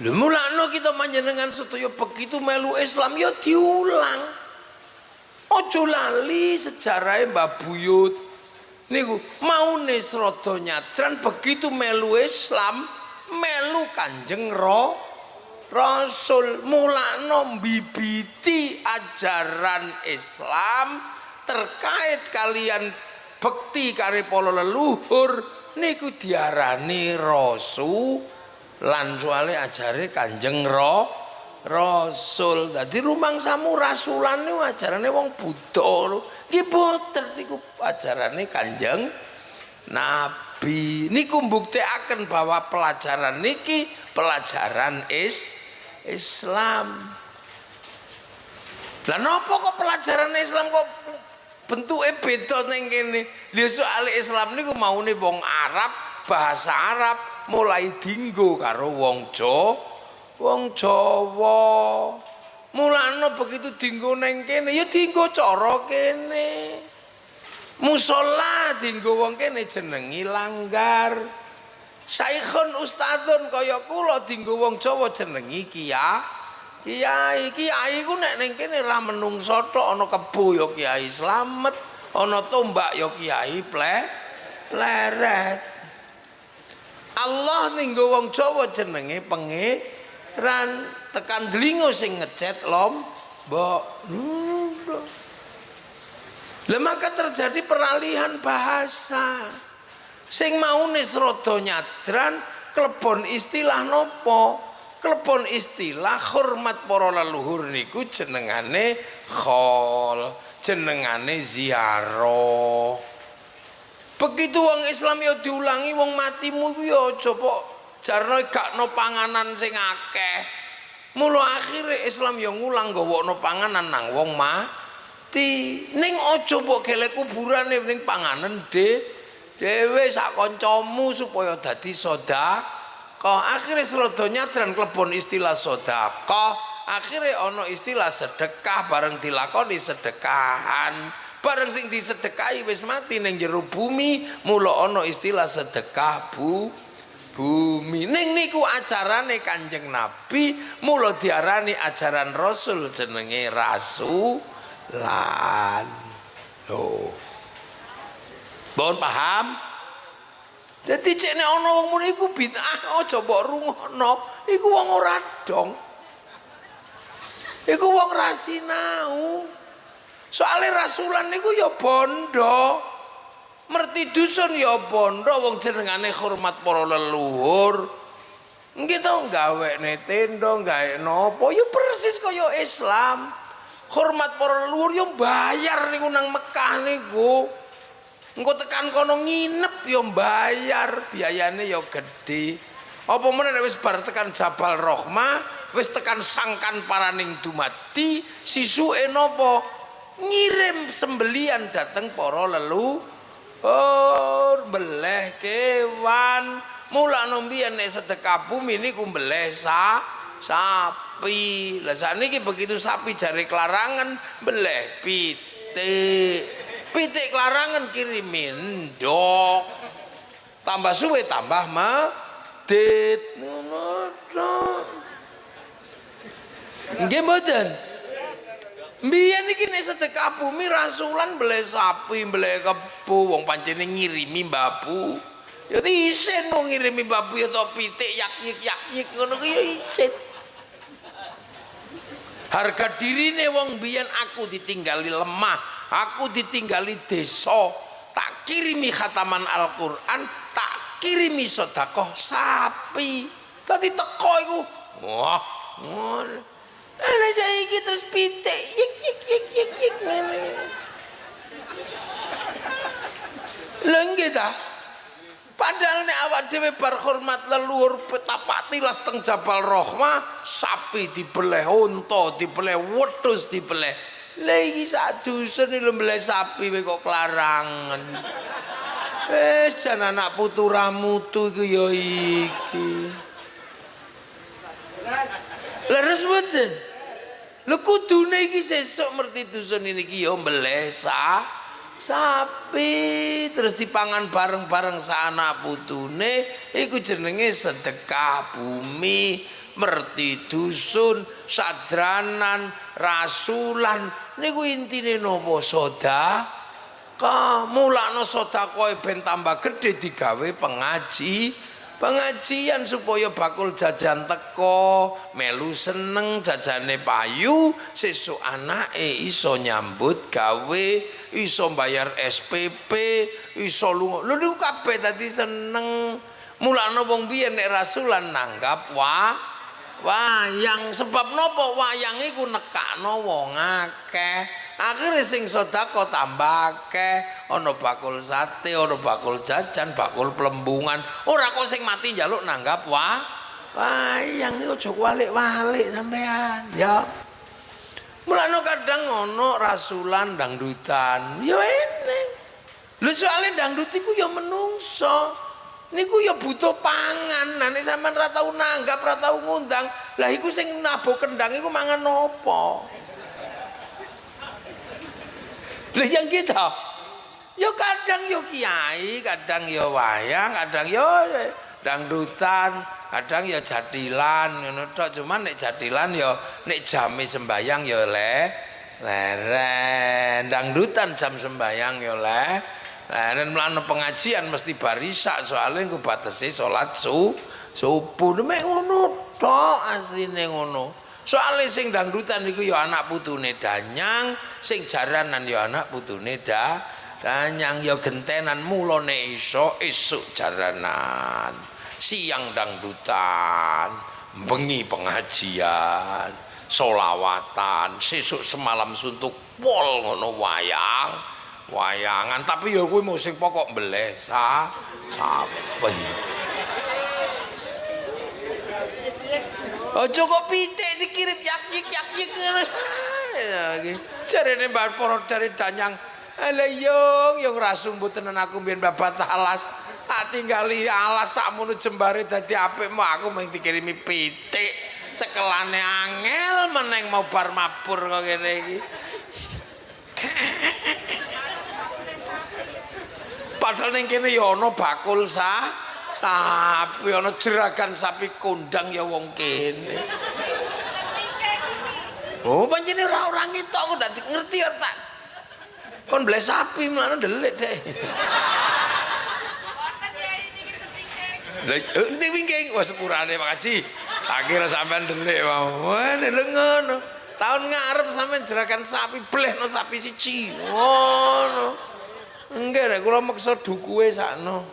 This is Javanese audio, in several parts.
Lha mulane kita panjenengan sedaya begitu melu Islam ya diulang. Aja lali sejarahe Mbah Buyut. Niku maune Srada Nyadran begitu melu Islam, melu Kanjeng Rasul, mulane mbibiti ajaran Islam terkait kalian bekti karo para leluhur niku diarani Rasul. Lan soalnya ajare Kanjeng Rasul. Dadi rumangsamu rasulan niku ajarane wong Buddha lho. Nggih boten niku ajarane Kanjeng Nabi. Niku mbuktekaken bahwa pelajaran niki pelajaran Islam. Lah napa kok pelajaran Islam kok bentuke beda ning kene? Lha soal Islam niku maune wong Arab, bahasa Arab mulai dinggo karo wong Jawa. Mulane begitu dinggo ning kene ya dinggo cara kene. Musala dinggo wong kene jenengi langgar. Saikhun ustadzun kaya kula dinggo wong Jawa jenengi kiai ku nek ning kene ra menungso tok, ana kebo ya Kiai Slamet, ana tombak ya Kiai Pleret. Allah ninggo wong Jawa jenenge pangeran, tekan dlingo sing ngecet Lombok. Lah maka terjadi peralihan bahasa. Sing maune Srada Nyadran klebon istilah nopo? Klebon istilah hormat para leluhur niku jenengane khol, jenengane ziarah. Begitu wong Islam ya diulangi, wong matimu ku ya aja kok jarno gakno panganan sing akeh. Mula akhire Islam ya ngulang gawokno panganan nang wong mati. Ning aja mbok gelek kuburane ning panganan dhewe sak kancamu supaya dadi sedekah. Akhire Srada Nyadran klebon istilah sedekah. Akhire ana istilah sedekah bareng dilakoni sedekahan. Bareng sing disedekahi wis mati ning jero bumi, mula ana istilah sedekah bumi. Ning niku ajarane Kanjeng Nabi, mula diarani ajaran Rasul jenenge rasulan. Lho. Mohon paham? Dadi cek nek ana wong muni iku bid'ah aja mbok rungokno. Iku wong ora dong. Iku wong ra sinau. Soalnya rasulan niku ya bondo, merti dusun ya bondo, wong jenengane hormat para leluhur. Nggih to gawene tenda, gawe napa ya persis kaya Islam. Hormat para leluhur ya bayar niku nang Mekah niku. Engko tekan kono nginep ya bayar, biayane ya gedhe. Apa meneh nek wis bar tekan Jabal Rahmah, wis tekan sangkan paraning dumati, sisuke napa? Ngirim sembelian dateng para leluhur, beleh kewan. Mulane mbiyen nek sedekah bumi niku mbeleh sapi. Lah sakniki begitu sapi jare klarangan beleh pitik. Pitik klarangan kirimin ndok. Tambah suwe tambah medit. Ngono tok. Nggih mboten? Mbiyen iki nek sedekah bumi rasulan mbeleh sapi, mbeleh kebo, wong pancene ngirimi mbabu. Ya isin wong ngirimi mbabu ya to pitik yak-yik ngono ku ya isin. Harga dirine wong mbiyen aku ditinggali lemah, aku ditinggali desa, tak kirimi khataman Al-Qur'an, tak kirimi sedekah sapi. Dadi teko iku. Wah, ngono. Lah saiki terus pitik yik ngene. Lha nggih ta? Padahal nek awak dhewe bar hormat leluhur tapak tilas teng Jabal Rahmah, sapi dibeleh, unta dibeleh, wedhus dibeleh. Lah iki sak dusun lho mbeleh sapi kok klarangan. Wis jan anak putu ramutu iku ya iki. Leres mboten? Lho kudune iki sesuk merti dusun iki ya mbeleh sapi terus dipangan bareng-bareng sa anak putune iku jenenge sedekah bumi. merti dusun, sadranan, rasulan niku intine napa sedekah. Mulane sedekah ben tambah gedhe digawe pengajian supaya bakul jajan teko, melu seneng jajane payu, sesuk anake iso nyambut gawe, iso bayar SPP, iso lunga. Lho niku kabeh dadi seneng. Mulane wong biyen nek rasulan nanggap wayang, sebab napa wayang iku nekakno wong akeh. Akhire sing sedekah tambah akeh, ana bakul sate, ana bakul jajan, bakul plembungan. Ora kok sing mati njaluk nanggap wayang iku aja walik-walik sampean ya. Mulane kadang ana rasulan dangdutan, ya eneng. Lho soalé dangdut iku ya menungso. Niku ya butuh pangan. Nah nek sampean ra tau nanggap, ra tau ngundang, lah iku sing nabuh kendang iku mangan apa? Lah yang kita ya kadang ya kiai, kadang ya wayang, kadang ya dangdutan, kadang ya jadilan ngono tok. Cuman nek jadilan ya nek jame sembayang ya leren, dangdutan jam sembayang ya leren. Mlane pengajian mesti barisak soalnya ku batese salat subuh. Nek ngono tok asline ngono. Soalnya sing dangdutan niku ya anak putune danyang, sing jaranan ya anak putune danyang, ya gentenan. Mulane iso esuk jaranan, siang dangdutan, bengi pengajian, solawatan, sesuk semalam suntuk pol ngono wayangan. Tapi ya kuwi mau sing pokok mbeleh sapi. Ojo kok pitik dikirim yak-yik ngono. Jarene mbak para dari danyang. Ala yung rasung mboten aku mbiyen babat alas. Tak tinggali alas sakmono jembare dadi apik mah aku mung dikirimi pitik. Cekelane angel meneng mau bar mabur kok ngene iki. Padahal ning kene ya ana bakul sapi, ana jeragan sapi kondang ya wong kene. Oh pancene ora ngitok kok ndak ngerti ya tak. Kon bleh sapi mlane ndelik deh. Lah wingking wis sepurane Pak Haji. Tak kira sampean ndelik wae. Lho ngono. Tahun ngarep sampean jeragan sapi blehno sapi siji. Ngono. Enggak rek kula meksa dukuhe sakno.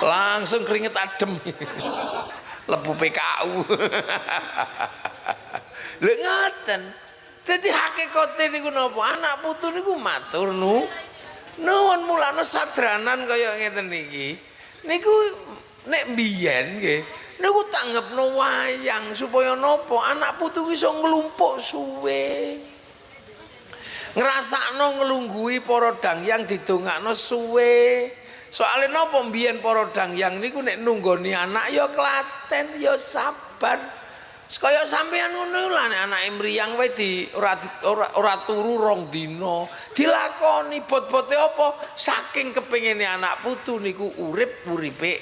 Langsung keringet adem. Lebu PKU. Lho ngoten. Dadi hakikate niku napa? Anak putu niku matur nuwun mulane sadranan kaya ngeten niki. Niku nek biyen nggih niku tanggepno wayang supaya napa? Anak putu iso nglumpuk suwe. Ngrasakno nglungguhi para dangyang didongakno suwe. Soale napa mbiyen para dangyang niku nek nunggoni anak ya klaten ya sabar. Kaya sampeyan ngono lah nek anake mriyang wae ora turu 2 dina. Dilakoni bot-bote apa? Saking kepengine anak putu niku uripe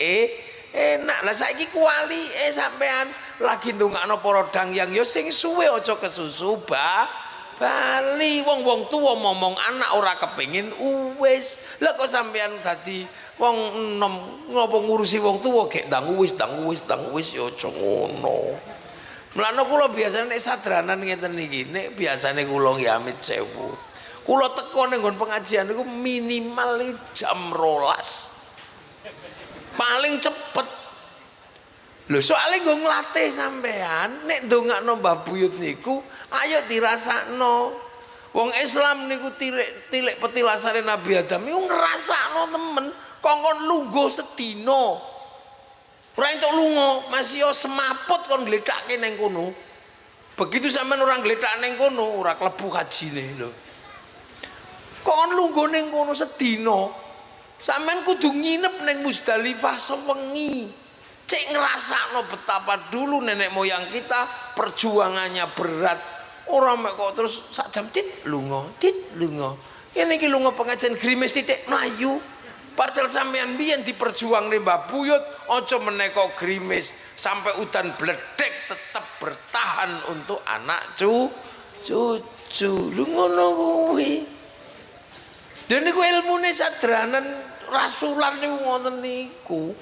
enak. Lah saiki kualike sampean lagi ndongakno para dangyang ya sing suwe aja kesusu bali. Wong-wong tuwa momong anak ora kepengin wis. Lah kok sampean dadi wong enom ngopo ngurusi wong tuwa gek ndang wis ya aja ngono. Mulane kula biasane nek sadranan ngeten iki nek biasane kula nggih amit sewu. Kula teko ning nggon pengajian niku minimal jam 12. Paling cepet. Lho soalnya nggo nglatih sampean nek ndongakno Mbah Buyut niku ayo dirasakno. Wong Islam niku tilik petilasare Nabi Adam niku ngrasakno temen kongkon lungguh sedina. Ora entuk lunga, masih semaput kon gledhakke ning kono. Begitu sampean ora gledhak ning kono, ora klebu hajine lho. Kon lungguh ning kono sedina. Sampean kudu nginep ning Musdalifah sewengi. Cek ngrasakno betapa dulu nenek moyang kita perjuangannya berat. Ora mek kok terus sak jam tit lunga. Kene iki lunga pengajian grimis titik mlayu. Padahal sampean biyen diperjuang nih Mbah Buyut, aja meneko grimis sampai udan bledek tetap bertahan untuk anak cucu. Lu ngono kuwi. Dan niku ilmune sadranan rasulan niku ngoten niku.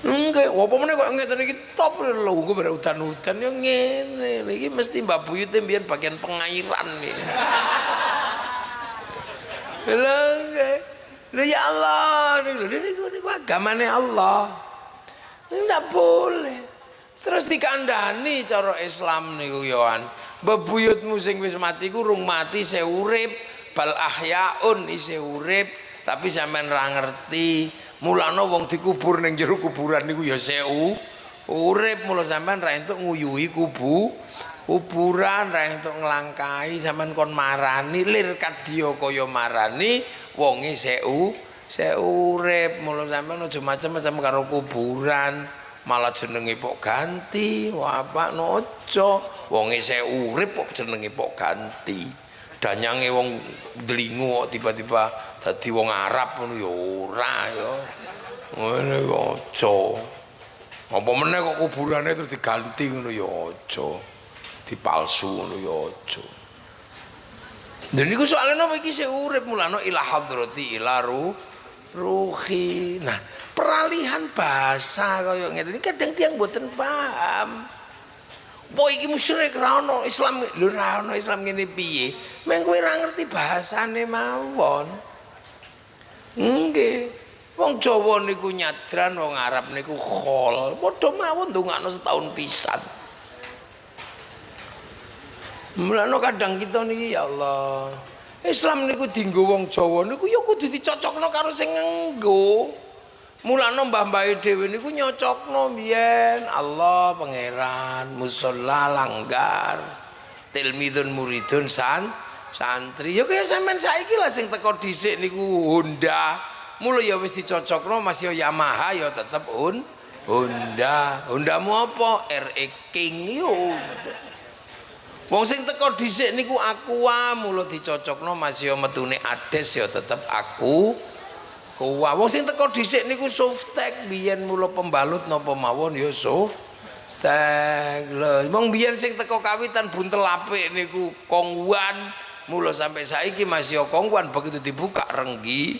Enggak, apa meneh kok ngeten iki top lho, engko bare udan-udan yo ngene. Iki mesti Mbah Buyut mbiyen bagian pengairan nih. Lho ya Allah, niku agamane Allah. Ini ndak boleh. Terus dikandani cara Islam niku yoan. Bebuyutmu sing wis mati ku rung mati isih urip, bal ahyaun isih urip, tapi sampean ra ngerti. Mulane wong dikubur ning jero kuburan niku ya seu urip, mula sampean ra entuk nguyuhi kuburan, ra entuk nglangkahi, sampean kon marani lir kadya kaya marani wonge seu urip. Mula sampean aja macam-macam karo kuburan, malah jenenge pok ganti. Wah Pak nojo wonge seu urip kok jenenge pok ganti. Danyange wong dlingo kok tiba-tiba dadi wong Arab ngono ya ora ya. Ngene aja. Apa meneh kok kuburane terus diganti ngono ya aja. Dipalsu ngono ya aja. Lha niku soalnya napa iki sik urip mulane ila hadrati ila ruhi. Nah, peralihan bahasa kaya ngene iki kadang tiyang mboten paham. Boy iki musyrik ra ono Islam, lho ra ono Islam ngene piye? Meng kowe ra ngerti bahasane mawon. Nggih. Wong Jawa niku nyadran, wong Arab niku khol. Padha mawon ndongakno setahun pisan. Mulane kadang kita niki ya Allah. Islam niku dienggo wong Jawa niku ya kudu dicocokno karo sing ngenggo. Mulane mbah-mbahe dhewe niku nyocokno biyen Allah pangeran musalla langgar tilmidun muridun santri ya kaya sampean saiki lah sing teko dhisik niku Honda mula ya wis dicocokno Mas ya Yamaha ya tetep Hondamu apa RE King yo wong sing teko dhisik niku Aqua mula dicocokno Mas ya metune Ades ya tetep aku Wah, wong sing teko dhisik niku Softtek biyen mula pembalut napa mawon ya Softtek. Lho, wong biyen sing teko kawitan buntel apik niku Kongguan, mula sampai saiki masih Kongguan begitu dibuka rengginang.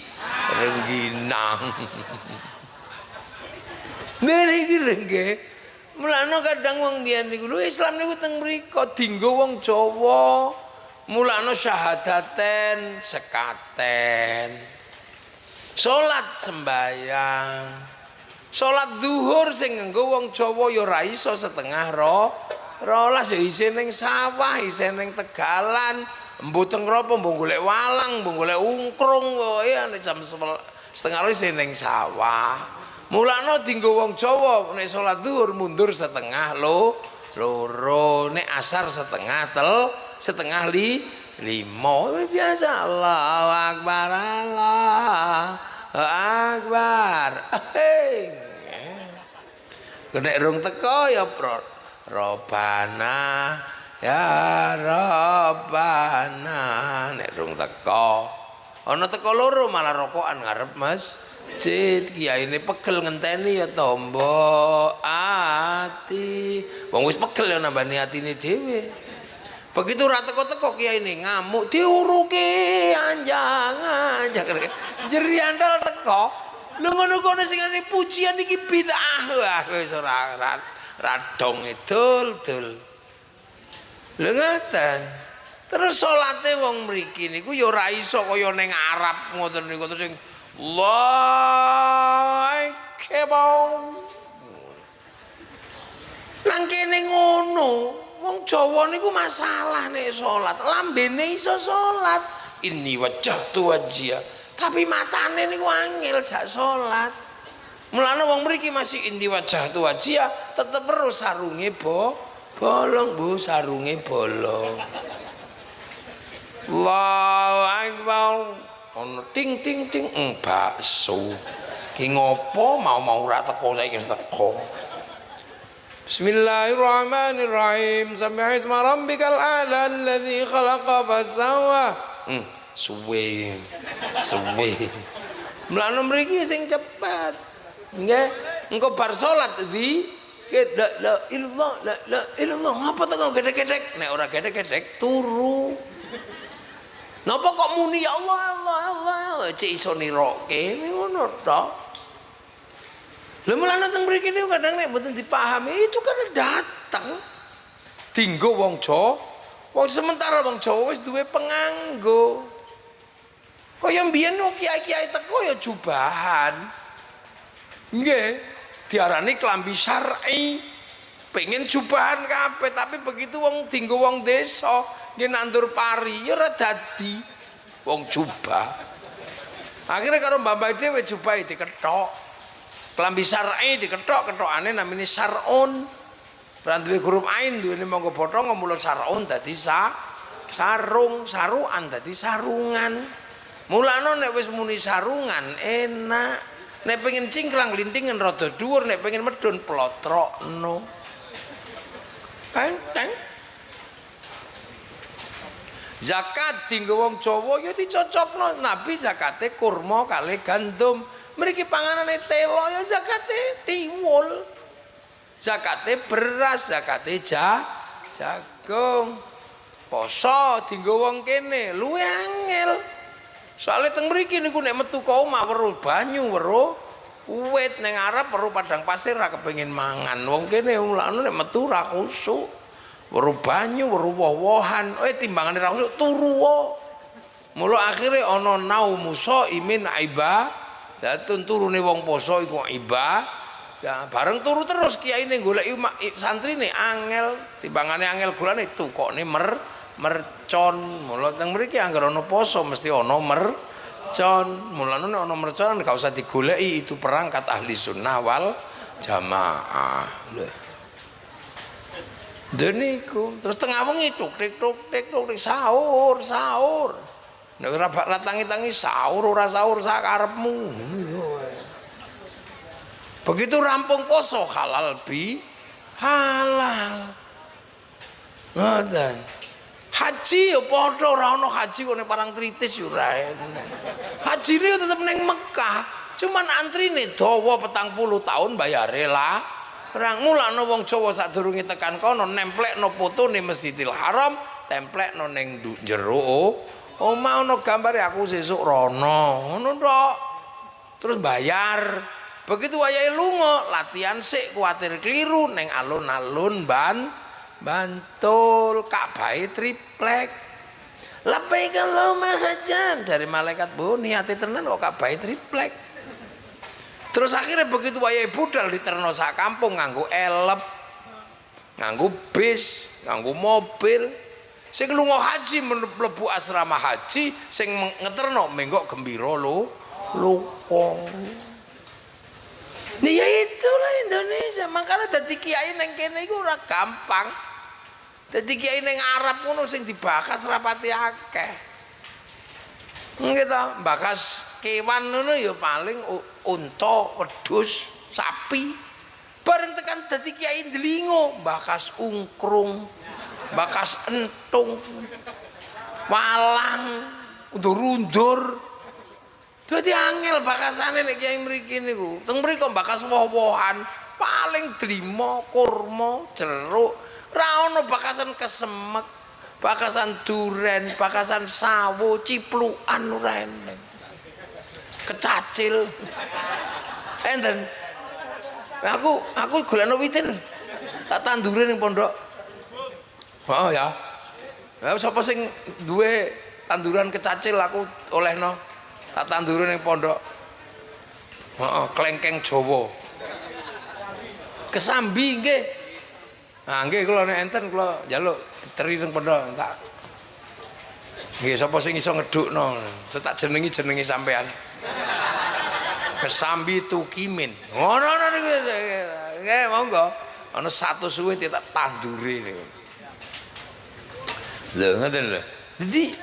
Niki nggih. Mulane kadang wong biyen niku lho Islam niku teng mriku dienggo wong Jawa. Mulane syahadaten sekaten. Salat sembayang, salat zuhur sing nganggo wong Jawa ya ora iso setengah rolas ya isih ning sawah, isih ning tegalan, embu teng ropo, embu golek walang, embu golek ungkrung ya jam setengah isih ning sawah. Mulane dienggo wong Jawa nek salat zuhur mundur setengah loro, nek asar setengah lima biasa. Allahu Akbar Allahu Akbar. Nek rung teko ya Robana ya Robana nek rung teko. Ana teko loro malah rokokan ngarep masjid. Kiyaine pegel ngenteni ya tombo ati. Wong wis pegel ya nambani atine dhewe. Begitu ra teko-teko kiai ini ngamuk diuruki anjang jeriandal teko lho ngono-ngono sing ngene pujian iki bid'ah wah wis ora radong dul lho ngoten terus salate wong mriki niku ya ora iso kaya ning Arab ngoten niku terus sing Allahu Akbar nang kene ngono. Wong Jawa niku masalah nek salat, lambene iso salat. Inni wajjahtu wajhiya, tapi matane niku angel jak salat. Mulane wong mriki masih inni wajjahtu wajhiya, tetep terus sarunge bolong, Bu, sarunge bolong. Allahu Akbar. Ono ting ting ting bakso. Ki ngopo mau ra teko saiki teko. Bismillahirrahmanirrahim. Sami'a isma rabbikal a'la alladzi khalaqa fasawwa. Suwe. Mulane mriki sing cepet. Nggih. Engko bar salat la ilallah ngapa to gedek-gedek nek ora gedek-gedek turu. Napa kok muni ya Allah Allah Allah cek iso niroke ngono to. Lha mulane teng mriki niku kadang nek mboten dipahami itu kan datang dinggo wong Jawa. Wong sementara wong Jawa wis duwe penganggo. Kaya mbiyen kiai-kiai teko ya jubahan. Nggih, diarani klambi syar'i. Pengen jubahan kabeh tapi begitu wong dinggo wong desa nggih nandur pari ya ora dadi wong jubah. Akhirnya karo mbah-mbah dhewe jubah dikethok. Klambi syar'i dikethok-kethokane namine syar'un. Ora duwe huruf ain duwene monggo bothong mula syar'un dadi sarung, saruan dadi sarungan. Mulane nek wis muni sarungan enak. Nek pengen cingkrang lintingan rada dhuwur, nek pengen medun plotrokno. Enteng. Zakat dinggo wong Jawa ya dicocokno. Nabi zakate kurma kali gandum. Mriki panganane telo ya zakate tiwul. Zakate beras, zakate jagung. Poso dinggo wong kene luwe angel. Soalnya teng mriki niku nek metu ka omah weruh banyu, weruh uwit ning Arab weruh padang pasir ra kepengin mangan. Wong kene mulane nek metu ra kusuk. Weruh banyu, weruh woh-wohan. Timbangane ra kusuk turu wae. Mula akhire ana naumusa imin ibadatun turune wong poso iku ibadah. Bareng turu terus kiyaine goleki santrine angel, timbangane angel golane tukokne mercon. Mula teng mriki anggere ana poso mesti ana mercon. Mulane nek ana mercon gak usah digoleki, itu perangkat ahli sunnah wal jamaah. Lho. Deniku terus tengah wengi tuk-tik sahur. Nek ora tangi-tangi sahur ora sahur sak karepmu. Begitu rampung poso halal halal. Ngoten. Haji ya padha ora ana haji kok ning Parangtritis yo ora enak. Hajine tetep ning Mekah, cuman antrine dawa 40 tahun bayare lah. Ora mulane wong Jawa sadurunge tekan kono nemplekno fotone Masjidil Haram, templekno ning jero omah ana gambare aku sesuk rono. Ngono tok. Terus bayar. Begitu wayahe lunga, latihan sik kuwatir keliru ning alun-alun Bantul Ka'bahe triplek. Labbaik Allahumma hajjan dari malaikat bu niate tenan kok Ka'bahe triplek. Terus akhirnya begitu wayahe budal diterno sak kampung nganggo elep, nganggo bis, nganggo mobil. Sing lunga haji mlebu asrama haji sing ngeterno menggok gembira lupa. Ya itulah Indonesia. Makanya dadi kiai neng kene iku ora gampang. Dadi kiai ning Arab ngono sing dibakas rapati akeh. Nggih ta, bakas kewan ngono ya paling unta, wedhus, sapi. Bareng tekan dadi kiai Delingo, bakas ungkrung, bakas entung, walang, undur-undur. Dadi angel bakasane nek kiai mriki niku. Teng mriko bakas woh-wohan, paling drima, kurma, jeruk. Ra ono bakasan kesemek, bakasan duren, bakasan sawo, ciplukan ora eneng. Kecacil. Enten. Aku golekno witin. Tak tandure ning pondok. Oh ya. Ya sapa sing duwe tanduran kecacil aku olehno. Tak tandure ning pondok. Heeh, klengkeng Jawa. Kesambi nggih. Nah, nggih kula nek enten kula njaluk diteri ning pondok tak. Nggih sapa sing iso ngedukno. So tak jenengi sampean. Kesambi Tukimin. Ngono niku. Nggih monggo. Ana satu suwe tak tandure niku. Lho ngoten lho. Dadi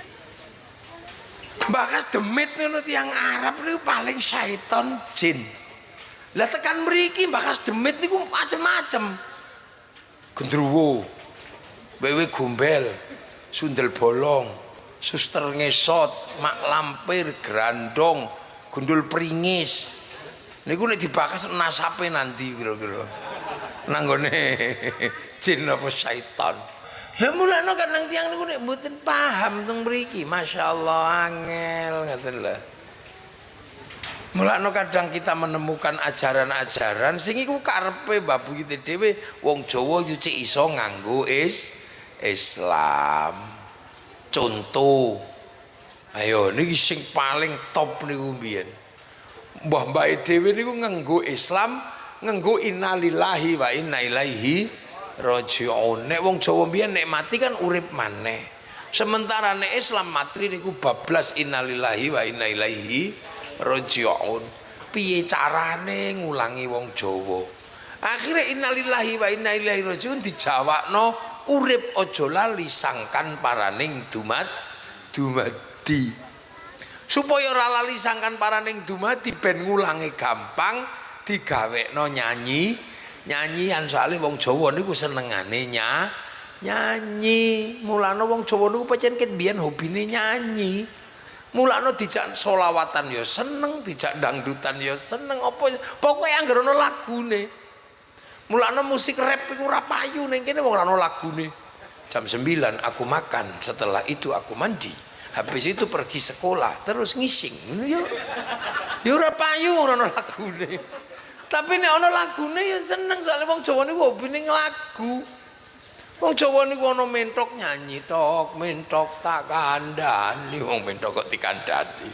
bakal demit ngono tiyang Arab niku paling syaiton jin. Lah tekan mriki bakas demit niku macem-macem. Gendruwo, wewe gombel, sundel bolong, suster ngesot, mak lampir, grandong, gundul pringis. Niku nek dibakas nasape nanti kira-kira. Nanggone jin apa syaitan. Ya mulane kadang tiyang niku nek mboten paham teng mriki, masyaallah angel ngoten lho. Mulane kadang kita menemukan ajaran-ajaran sing iku karepe babu kita dhewe wong Jawa yo cek iso nganggo Islam. Contoh. Ayo niki sing paling top niku mbiyen. Mbah-mbah dhewe niku nganggo Islam, nganggo innalillahi wa inna ilaihi raji'un. Nek wong Jawa mbiyen nek mati kan urip maneh. Sementara nek Islam mati niku bablas innalillahi wa inna ilaihi raji'un. Piye carane ngulangi wong Jawa? Akhire innalillahi wa inna ilaihi raji'un dijawabno urip aja lali sangkan paraning dumadi. Supaya ora lali sangkan paraning dumadi ben ngulangi gampang digawekno nyanyian soalnya wong Jawa niku senengane nyanyi. Mulane wong Jawa niku pancen ket biyen hobine nyanyi. Mulane dijak selawatan ya seneng, dijak dangdutan ya seneng, apa pokoke anggere ana lagune. Mulane musik rap iku ora payu ning kene wong ora ana lagune. Jam 9 aku makan, setelah itu aku mandi. Habis itu pergi sekolah, terus ngising. Ngono ya. Ya ora payu ora ana lagune. Tapi nek ana lagune ya seneng soalnya wong Jawa niku hobine nglagu. Wong Jawa niku ana mentok nyanyi tok, mentok tak kandhani, wong mentok kok dikandhani.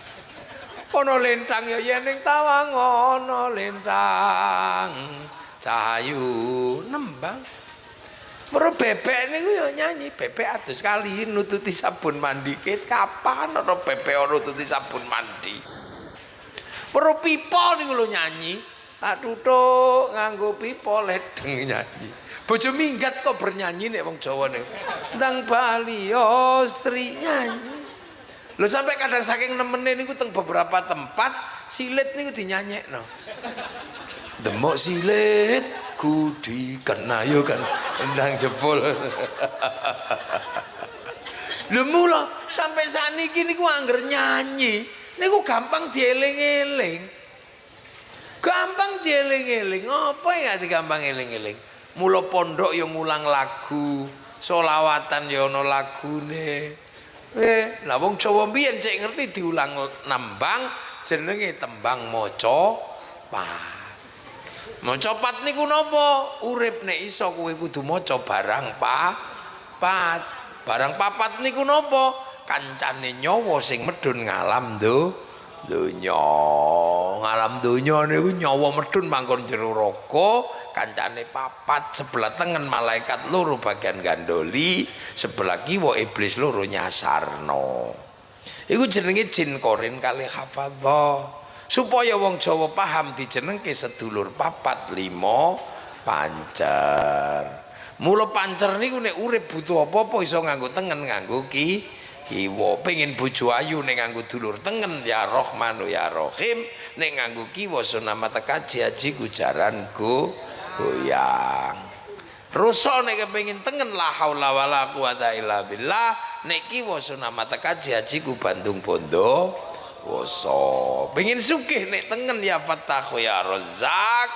Ana lentang ya yen ning tawang ana lentang. Cahayu nembang. Mero bebek niku ya nyanyi, bebek adus kali nututi sabun mandi. Ket kapan ana bebek ora nututi sabun mandi. Mero pipa niku lho nyanyi. Tak tutuk nganggo pipa ledeng nyanyi. Bojo minggat kok bernyanyi nek wong Jawa niku. Ndang Bali Sri nyanyi. Lho sampai kadang saking nemene niku teng beberapa tempat silit niku dinyanyekno. Demok silit kudi kena yo kan endang jebol. Lho mula sampai saniki niku angger nyanyi niku gampang dieling-eling. Gampang dieling-eling. Apa ya digampang eling-eling? Mula pondok yo ngulang lagu, selawatan yo ana lagune. Lah wong Jawa mbiyen cek ngerti diulang nambang jenenge tembang maca pat. Maca pat niku napa? Urip nek iso kowe kudu maca barang papat. Barang papat niku napa? Kancane nyawa sing medhun ngalam donya. Ngalam donya niku nyawa medhun mangkon jero raga, kancane papat, sebelah tengen malaikat loro bagian gandoli, sebelah kiwa iblis loro nyasarno. Iku jenenge jin korin kalih hafadzah. Supaya wong Jawa paham dijenengke sedulur papat limo pancer. Mula pancer niku nek urip butuh apa-apa iso nganggo tengen nganggo kiwa. Pengen bojo ayu nek nganggo dulur tengen ya Rahmanu ya Rahim, nek nganggo kiwa sunamata kaji haji gujaran goyang. Rusak nek kepengin tengen la haula wala quwata illa billah, nek kiwa sunamata kaji haji ku Bandung Bondo Woso. Pengen sugih nek tengen ya Fattahu ya Razzaq,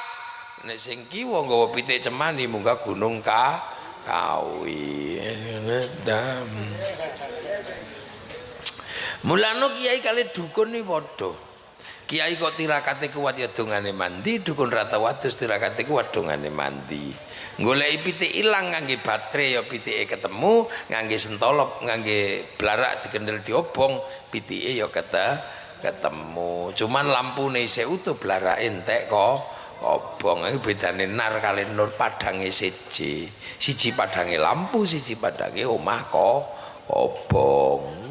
nek sing kiwa nggawa pitik cemani munggah gunung Kawi. Mulane kiai kali dukun iki padha. Kiai kok tirakate kuat ya dongane mandi, dukun rata wados tirakate kuat dongane mandi. Goleki pitik ilang ngangge baterai ya pitike ketemu, ngangge sentolop, ngangge blarak dikendel diobong, pitike ya ketemu. Cuman lampune isih utuh blarake entek kok obong. Iki bedane nar kali nur padange siji. Siji padange lampu, siji padange omah kok obong.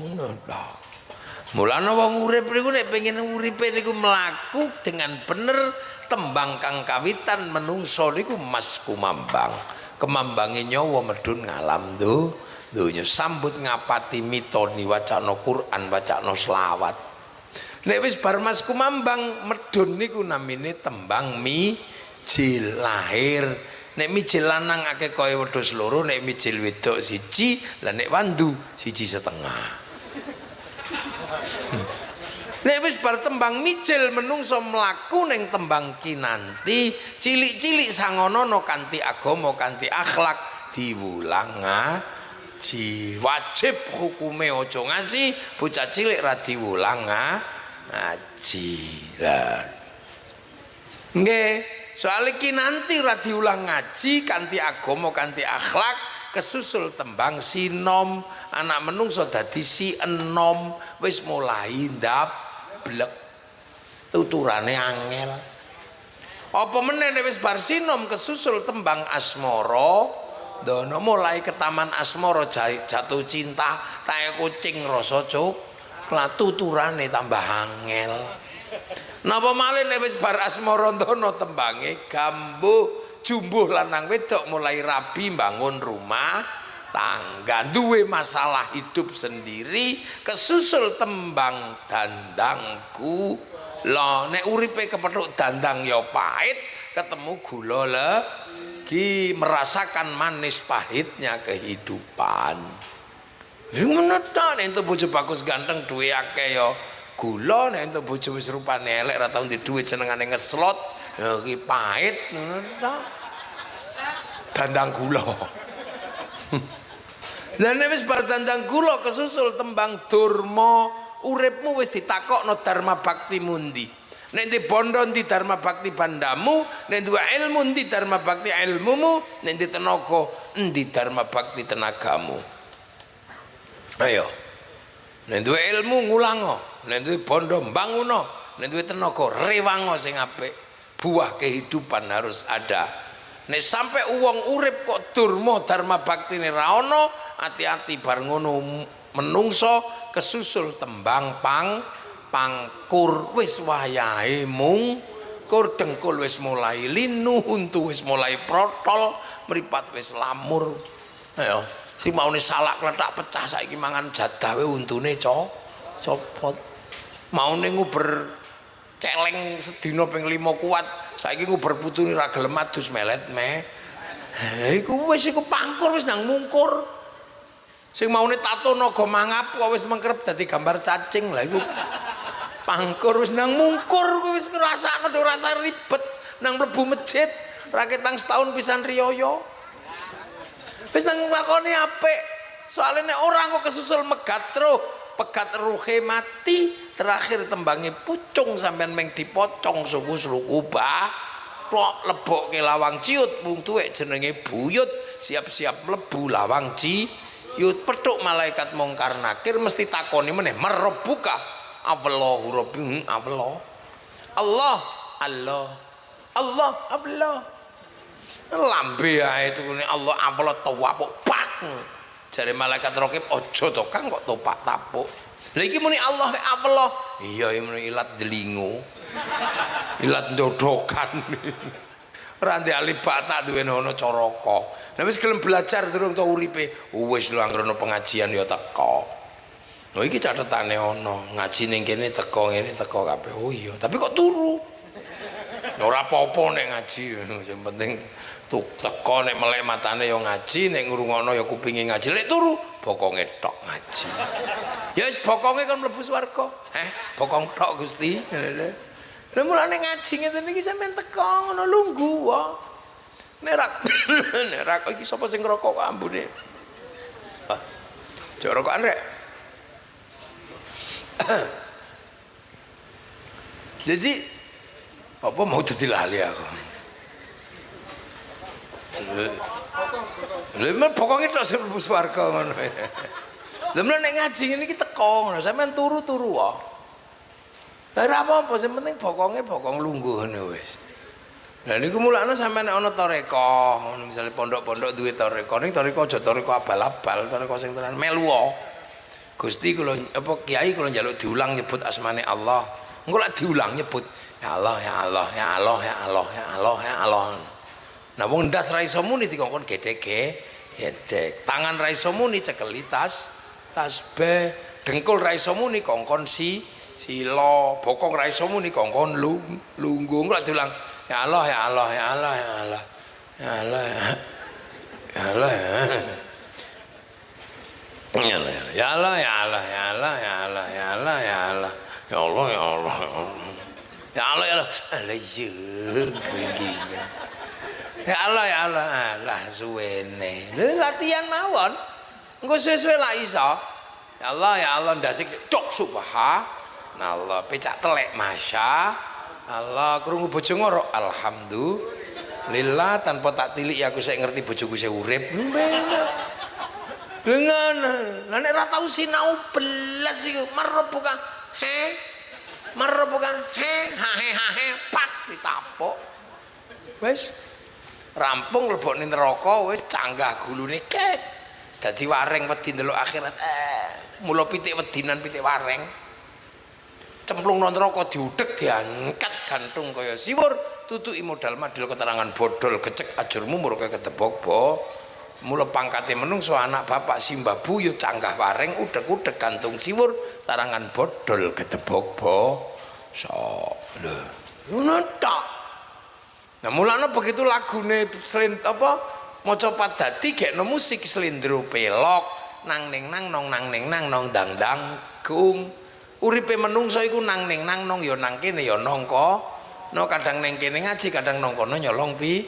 Mulane wong urip niku nek pengen uripe niku mlaku dengan bener, tembang kang kawitan menungso niku Mas Kumambang. Kemambange nyawa medhun ngalam donya, sambut ngapati mitoni wacana Quran, wacana selawat. Nek wis bar Mas Kumambang medhun niku namine tembang mijil lahir. Nek mijil lanang akeh kaya wedhus loro, nek mijil wedok siji, lah nek wandu siji setengah. Nek wis bar tembang mijil menungso mlaku ning tembang kinanti, cilik-cilik sangonono kanthi agama, kanthi akhlak diwulang ngaji. Wajib hukume aja ngaji, bocah cilik ra diwulang ngaji. Lah. Nggih, soal kinanti ra diulang ngaji kanthi agama, kanthi akhlak, kesusul tembang sinom, anak menungso dadi si enom, wis mulai ndablek. Tuturane angel. Apa meneh wis bar sinom kesusul tembang asmara, dono mulai ke taman asmara jatuh cinta, tae kucing rasa coklat, tuturane tambah angel. Napa malih nek wis bar asmara dono tembange gambuh jumbuh lanang wedok mulai rabi bangun rumah tangga, duwe masalah hidup sendiri, kesusul tembang dandangku. Lah nek uripe kepethuk dandang ya pahit, ketemu gula lagi, merasakan manis pahitnya kehidupan. Ngono ta, nek entuk bojo bagus ganteng duwe akeh ya gula, nek entuk bojo wis rupane elek ra tau ndek duit senengane ngeslot ya iki pahit, ngono ta. Dandang gula. Lah nek wis bar dandang gula kesusul tembang durma, uripmu wis ditakokno dharma bakti mundi. Nek di bondo ndi dharma bakti bandamu, nek duwe ilmu ndi dharma bakti ilmumu, nek di tenaga ndi dharma bakti tenagamu. Ayo. Nek duwe ilmu ngulango, nek duwe bondo mbanguno, nek duwe tenaga rewango sing apik. Buah kehidupan harus ada. Nek sampai uang urip kok durma dharma baktine ra ono, hati-hati bar ngono menungso kesusul tembang pangkur, wis wayahe mungkur, dengkul wis mulai linu, untu wis mulai protol, mripat wis lamur. Ayo, sing maune salak kletak pecah saiki mangan jadah we untune copot. Maune nguber celeng sedina ping 5 kuat, saiki nguber putune ra gelem adus melet meh. Iku wis iku pangkur wis nang mungkur. Sing maune tato naga mangap kok wis mengkrep dadi gambar cacing. Lah iku pangkur wis nang mungkur, wis ngrasakno rasa ribet nang mlebu masjid ra ketang setahun pisan riyaya. Wis nang nglakoni apik. Soale nek ora kok kesusul megat roh, pegat ruhe mati, terakhir tembange pucung sampean meng dipocong suku-suku tok lebokke lawang ciut, wong tuwek jenenge buyut, siap-siap mlebu lawang ciut, petuk malaikat mungkar nakir mesti takoni meneh merebuka Allahu rabbi Allah Allah Allah Allah Allah lambe ae tukune Allah Allah tawapuk pak jare malaikat raqib aja to Kang kok topak tapuk. Lha iki muni Allah Allah iya muni ilat delingo ilat ndodokan ora ndek alibata duwe ono caraka. Nah wis gelem belajar durung to uripe wis lho anggere pengajian ya teko. Lho iki catetane ono ngaji ning kene teko ngene teko kabeh. Oh iya tapi kok turu ora apa-apa nek ngaji sing penting teko nek melek matane ya ngaji, nek ngrungokno ya kupinge ngaji, nek turu bokonge tok ngaji. Ya wis bokonge kon mlebu swarga. Bokong tok Gusti. Lha mulane ngaji ngeten iki sampean teko ngono lungguh wae. Nek rak iki sapa sing ngerokok kok ambune? Jek rokokan rek. Jadi apa mau dadi lali aku. Lha men pokoke tok sing mlebu swarga ngono. Lha men nek ngaji ngene iki teko ngono, sampean turu-turu wae. Lah ora apa-apa, sing penting bokonge bokong lungguh ngene wis. Lah niku mulane sampean nek ana toreko, ngono misale pondok-pondok duwe toreko, ning toreko aja toreko abal-abal, toreko sing tenan melu. Gusti kula apa kiai kula njaluk diulang nyebut asmane Allah. Engko lak diulang nyebut ya Allah ya Allah ya Allah ya Allah ya Allah ya Allah. Nah wong ndas ra iso muni dikongkon gedhe gedhe. Tangan ra iso muni cekeli tasbih, dengkul ra iso muni kongkon sila, bokong ra iso muni kongkon lungguh. Engko lak diulang ya Allah ya Allah ya Allah ya Allah ya Allah ya Allah ya Allah ya Allah ya Allah ya Allah ya Allah ya Allah ya Allah Ya Allah, ya Allah, ya Allah. Ya Allah, ya Allah. Alah iya, ya Allah, ya Allah. Alah suwene. Latihan mawon. Engko suwe-suwe lak iso. Ya Allah, ya Allah ndasik cok subhanallah. Pecak telek masya Allah. Krungu bojo ngoro alhamdulillah tanpa tak tilik aku sik ngerti bojoku sik urip. Lha ngono. Lah nek ora tau sinau belas iku merep bukan merep bukan he pak ditapuk. Wis rampung lebokne neraka wis canggah gulune kek. Dadi wareng wedi ndelok akhirat. Mula pitik wedinan pitik wareng. Cemplung nang neraka diudhek diangkat gantung kaya siwur tutuki modal madil keterangan bodol gecek ajurmu murka ketebok bo. Mula pangkate menungso anak bapak simbabu yo canggah wareng udek-udek gantung siwur tarangan bodol ketebok bo. So lho ngono tok. Nah mulane begitu lagune apa maca padati gekno musik slendro pelok nang ning nang nong nang ning nang nong dang dang gung. Uripe menungso iku nang ning nang nong ya nang kene ya nangka no kadang ning kene ngaji kadang nang kono nyolong pi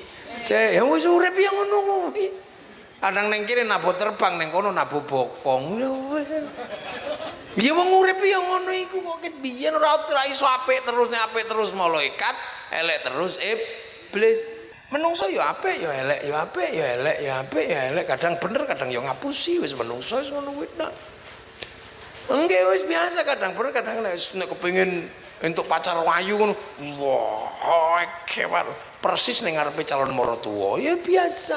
ya wis urip ya ngono kuwi kadang ning kene nabuh terbang ning kono nabuh bokong ya wis ya wong urip ya ngono iku kok ket biyen ora iso apik terus malaikat elek terus iblis menungso ya apik ya elek ya apik ya elek ya apik ya elek kadang bener kadang ya ngapusi wis menungso wis ngono kuwi tok. Enggak wis biasa kadang bener kadang nek kepengin entuk pacar wayu ngono. Wah, kewar persis ning ngarepe calon maratuwa. Ya biasa.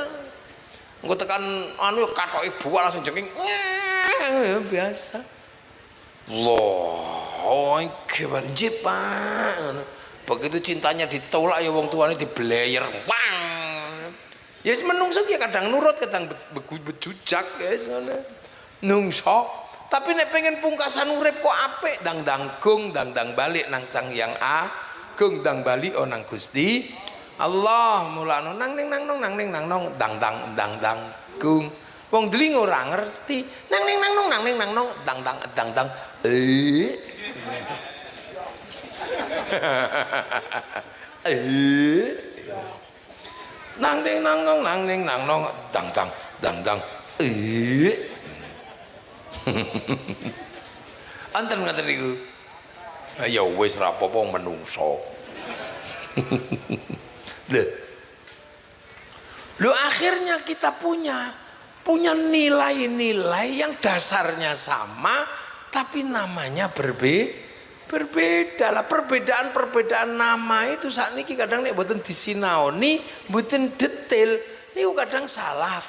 Engko tekan anu katoke buak langsung jengking. Ya biasa. Wah, kewar jepak. Begitu cintanya ditolak ya wong tuane dibleyer. Wang. Ya wis menungso ki kadang nurut kadang bejujak guys ngono. Nungso tapi nek pengen pungkasan urip kok apik dang gung dang balik nang Sang Hyang Agung dang balik nang Gusti Allah mulane nang ning nang nong dang gung wong deling ora ngerti nang ning nang nong dang nang ning nang nong dang anten ngaten niku ya wis ra apa-apa menungso lho akhirnya kita punya nilai-nilai yang dasarnya sama tapi namanya berbeda lah. Perbedaan nama itu saat ini kadang nek mboten disinaoni mboten detail niku kadang salah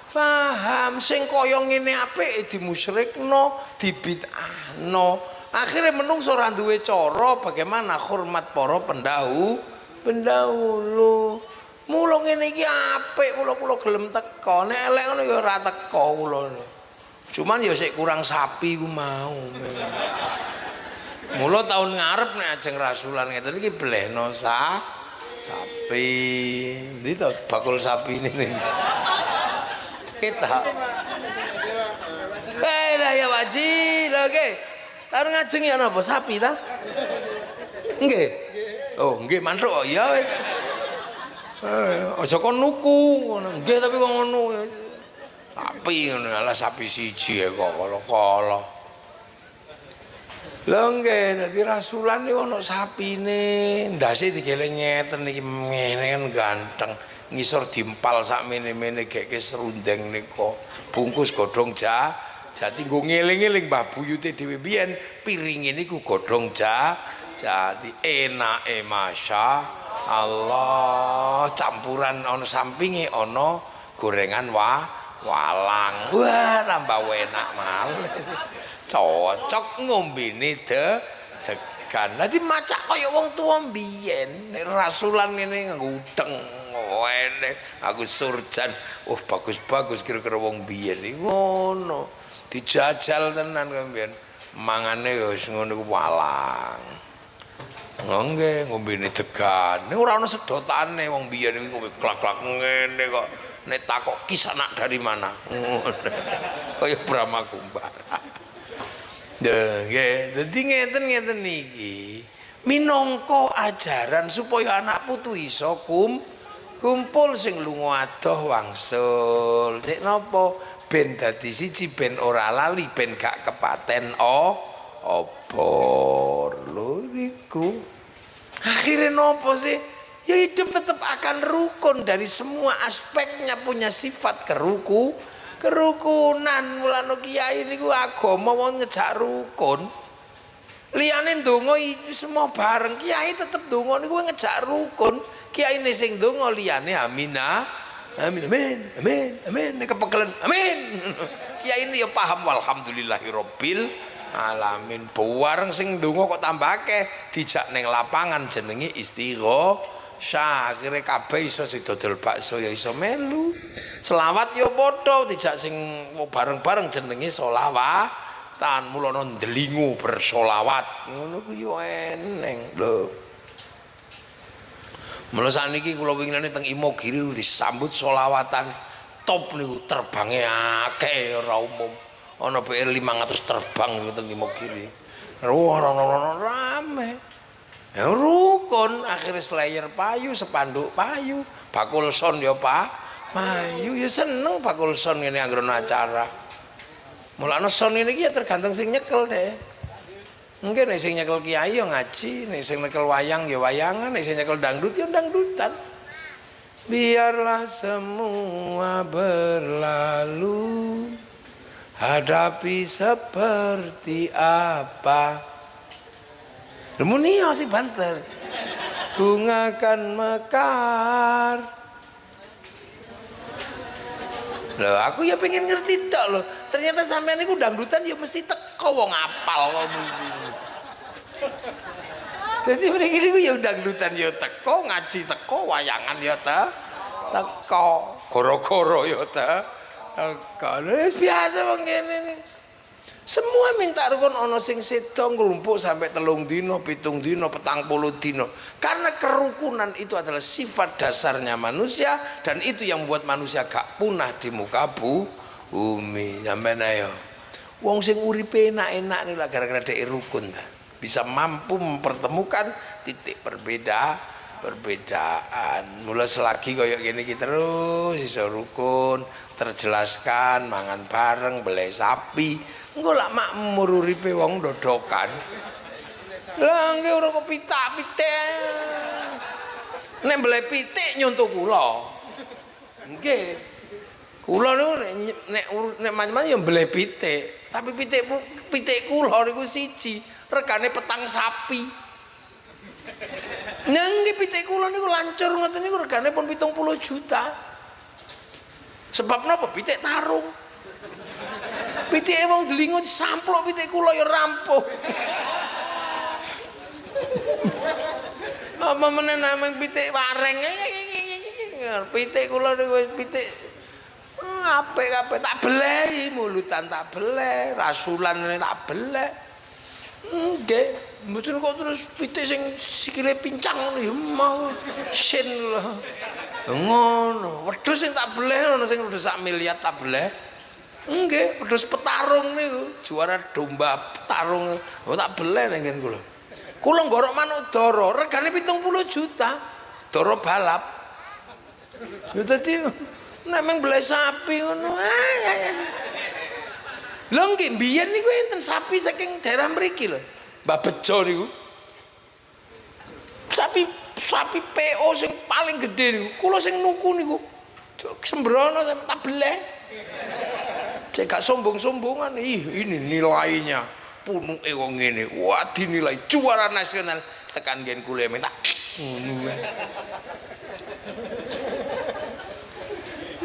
paham sing kaya ngene apik dimusyrikno dibid'ahno akhirnya menungso ora duwe cara bagaimana hormat para pendahulu mula ngene iki apik kula gelem teko nek elek ngono ya ora teko kula cuman ya sik kurang sapi ku mau mula tahun ngarep nek ajeng rasulan ngeten iki blehno sapi ndi to bakul sapi ini kita lah ya wajib oke tahun ngajeng ya napa sapi ta nggih oh nggih mantuk oh ya wis aja kon nuku ngono nggih tapi kok ngono sapi ngono ala sapi siji kok kala lho nggih dadi rasulan iki ono sapine ndase digeleng ngeten iki ngene kan ganteng ngisor dimpal sak mene-mene gek serundeng nika bungkus godhong jati nggo ngeling-eling Mbah Buyute dhewe biyen piringe niku godhong jati enake masya Allah campuran ana sampinge ana gorengan walang wah tambah enak malih cocok ngombene degan dadi macak kaya wong tuwa biyen nek rasulan ngene nganggo udeng aku surjan bagus kira-kira wong biyen iki ngono dijajal tenan kan biyen mangane ya wis ngono ku walang nggih ngombene degan ora ana sedotane wong biyen iki ngombe klak-klak ngene kok nek takok kis anak dari mana kaya Brahma Kumbara Nggih, dadi ngeten niki. Minangka ajaran supaya anak putu iso kumpul sing lunga adoh wangsul. Nek napa ben dadi siji ben ora lali ben gak kepaten obor. Lho niku. Akhirnya nopo sih? Ya hidup tetap akan rukun dari semua aspeknya punya sifat kerukunan. Mulane kiai niku agama wong ngejak rukun. Liyane ndonga semua bareng, kiai tetep ndonga niku ngejak rukun. Kiai ne sing ndonga liyane amin amin nek kepegelen amin. Kiai ini ya paham walhamdulillahirabbil alamin. Bareng sing ndonga kok tambah akeh dijak ning lapangan jenenge istighosyah. Akhire kabeh iso didodol bakso ya iso melu. Selawat ya padha dijak sing bareng-bareng jenenge sholawatan. Mulana ndelingu bersolawat ngono ku yo eneng lho. Mula sakniki kula winginane teng Imogiri disambut sholawatan top niku terbange akeh ora umum. Ana PR 500 terbang niku teng Imogiri. Rame. Ya rukun akhirnya slayer payu sepanduk payu bakul son ya Pak payu ya seneng bakul son ngene anggere acara. Mulane son ini ya tergantung sing nyekel deh. Mungkin nek sing nyekel kiai ya ngaji, nek sing nyekel wayang ya wayangan, nek sing nyekel dangdut ya dangdutan. Biarlah semua berlalu, hadapi seperti apa. Lemunia sih banter. Bunga kan mekar. Loh, aku ya pengen ngerti tok loh. Ternyata sampean niku dangdutan ya mesti teko wong apal ngomong. Jadi mriki niku ya dangdutan ya teko, ngaji teko, wayangan ya teko, goro-goro ya teko. Wis biasa wong ngene iki. Semua minta rukun ana sing sedo nglumpuk sampai 3 dina, 7 dina, 40 dina. Karena kerukunan itu adalah sifat dasarnya manusia dan itu yang membuat manusia gak punah di muka bumi. Sampeyan ayo. Wong sing uripe enak-enak niku gara-gara dhek rukun ta. Bisa mampu mempertemukan titik perbedaan. Mula selagi kaya gini kita terus iso rukun, terjelaskan, mangan bareng, beli sapi. Engko lak makmur uripe wong dodokan. Lah nggih ora kok pitak-pitik. Nek mbeleh pitik nyuntuk kula. Nggih. Kula niku nek macam-macam ya mbeleh pitik, tapi pitik kula niku siji, regane petang sapi. Nggih pitik kula niku lancur ngoten niku regane pun 70 juta. Sebab napa pitik tarung. Pitike wong delingo disamplok pitik kula ya rampung. Apa menen namung pitik wareng. Pitik kula niku pitik apik kabeh tak beleh, mulutan tak beleh, rasulan tak beleh. Nggih, mboten kok terus pitik sing sikile pincang ngono ya mau sin lho. Ngono, wedhus sing tak beleh ono sing wedhus sak miliar tak beleh. Nggih, wedhus petarung niku, juara domba petarung. Oh tak beleh ning ngene kula. Kula ngorok manuk dara, regane 70 juta. Dara balap. Lho dadi nek mung beleh sapi ngono. Lho nggih mbiyen niku enten sapi saking daerah mriki lho. Mbah Bejo niku. Sapi PO sing paling gede niku, kula sing nuku niku. Sembrono tak beleh. Cek gak sombong-sombongan, ini nilainya punuke wong ngene. Wah, dinilai juara nasional tekan gen kula minta ngono.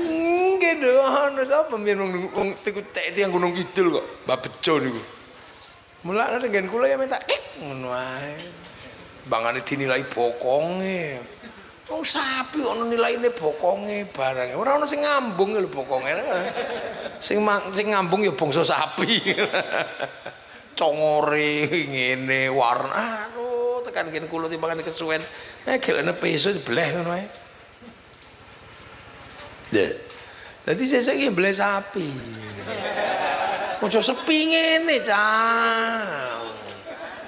Nggih lho, ana sapa mbiyen wong tek tiyang Gunung Kidul kok, Mbah Bejo niku. Mulane gen kula ya minta ngono ae. Bangane dinilai bokonge. Wong sapi ana nilaine bokonge barang. Ora ana sing ngambung lho bokonge. Sing ngambung ya bangsa sapi. Congore ngene warna aduh tekan kene kula timbangan kesuwen. Gelene peso dibleh ngono ae. Dadi sesuk iki bleh sapi. Ojo sepi ngene, Cah.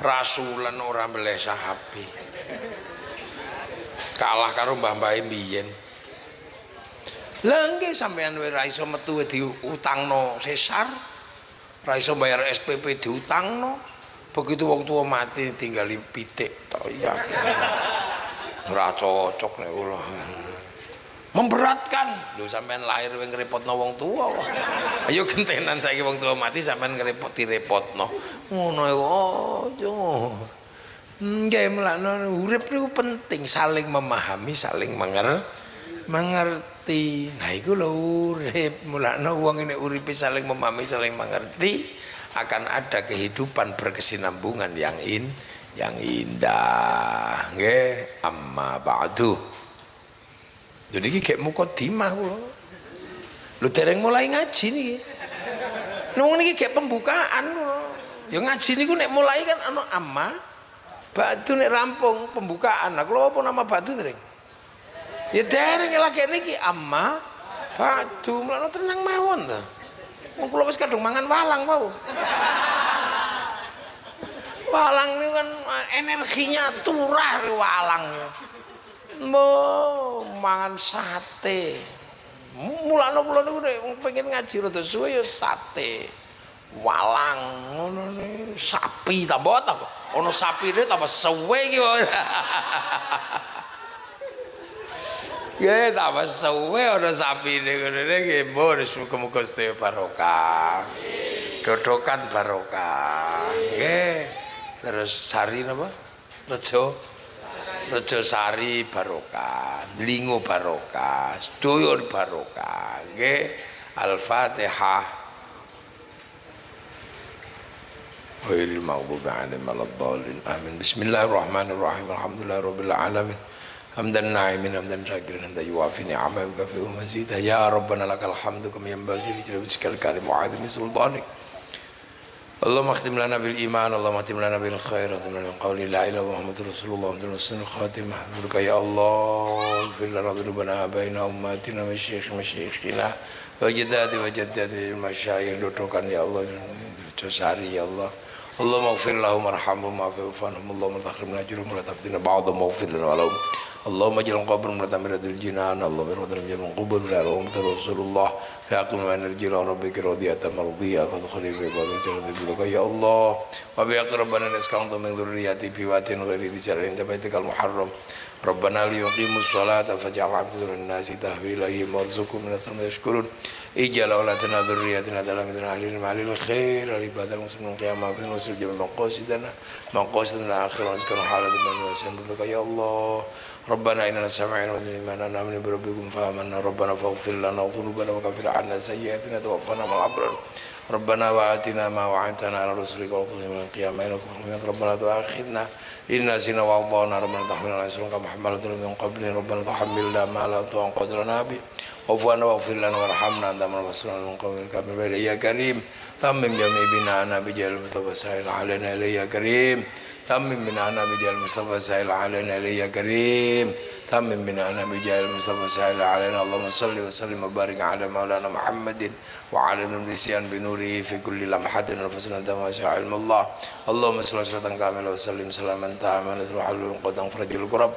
Rasulan ora mbeleh sapi. Kalah karo mbah-mbah mbiyen. Lah nggih sampean wis ra iso metu diutangno sesar. Ra iso bayar SPP diutangno. Begitu wong tua mati tinggali pitik tok ya. Ora cocok nek kula. Memberatkan. Lho sampean lahir wing ngrepotno wong tua. Ayo gentenan saiki wong tua mati sampean direpotno. Ngono aja. Nggih mlakno urip niku penting saling memahami, saling mengerti. Nah iku lho urip. Mulakno wong ini uripe saling memahami, saling mengerti, akan ada kehidupan berkesinambungan yang indah. Nggih, amma ba'du. Jadi iki gek mukadimah kula. Lho dereng mulai ngaji niki. Nung niki gek pembukaan kula. Ya ngaji niku nek mulai kan ana amma ba'du nek rampung pembukaan. Nah kula apa nama ba'du dereng? Ya dereng lagi niki amma ba'du mlane tenang mawon to. Wong kula wis kadung mangan walang wau. Walang niku kan energinya turah walang. Mangan sate. Mulane kula niku nek pengen ngaji rada suwe ya sate. Walang ngono ne sapi tambah ono sapine tambah suwe iki. Ya tambah suwe ono sapine ngono nggih wis muga-muga sedaya barokah. Dodokan barokah. Nggih. Terus sari napa? Rejo sari barokah, lingo barokah, sedaya barokah. Nggih. Al-Fatihah. Ghairil maghdubi 'alaihim waladdallin. Amin. Bismillahirrahmanirrahim. Alhamdulillahirabbil alamin. Hamdan na'imin hamdan syakirin hamdan yuwafi ni'amahu wa yukafi'u mazidah. Ya Rabbana lakal hamdu kama yanbaghi li jalali wajhikal karim wa 'azimi sultanik. Allahumma khtim lana bil iman, Allahumma khtim lana bil khair, khtim lana bil qawli la ilaha illallah Muhammadur Rasulullah wa husnul khatimah. Bidzika ya Allah, ighfir lana dhunubana baina ummatina wa masyayikhina wa jaddati wa jaddati masyayikh dodokan ya Allah. Josari ya Allah. Allahumma ighfir lahum warhamhum wa'fu anhum. Allahumma takhrimna ajrahum wa la taftina ba'dahum waghfir lana wa lahum. Allahumma ij'al qabrahum mutamiradil jinan. Allahumma irhamhum jama'an qubur la lahum Rasulullah. Faqim wa narji rabbika radiyatan mardiyah fadkhuli bi ibadati jannati ya Allah. Wa bi aqrabana naskantu min dzurriyyati bi watin ghairi dijalin tabaitikal muharram. Rabbana liyuqimus salata faj'al 'afwan nasi tahwilahim warzuqhum min ath-thamari yashkurun. Ij'al awladana dzurriyyatina dalamina ahlil ma'alil khair al-ibadal muslimin qiyamah fi nusul jami' maqasidana akhiran azkar halatan wa sanduka ya Allah. Rabbana inna sami'na wa inna amanu bi rabbikum fa amanna. Rabbana faghfir lana dhunubana wa kaffir 'anna sayyi'atina wa tawaffana ma'al abrar. Rabbana wa atina ma wa'adtana 'ala rusulika wa qina min qiyamah Rabbana tu'akhidna in nasina wa akhtana. Rabbana tahmilna isran kama hamalna min qabli. Rabbana tuhammilna ma la tuqadir lana bi wa'fu 'anna waghfir lana warhamna anta mawlasana min qawmil kafirin ya karim. Tammim jami' bina'ana bi jalil mustafa sa'il 'alaina ya karim. Tammim bina'ana bi jalil mustafa sa'il 'alaina ya karim. Tammim bina'ana bi jalil mustafa sa'il 'alaina. Allahumma shalli wa sallim wa barik 'ala maulana Muhammadin wa 'ala nurisiyan bi nurihi fi kulli lamhatin wa faslan ma syaa ilmullah. Allahumma shalli wa sallim kamila wa sallim salaman ta'aman wa halul qadam farajul qurab.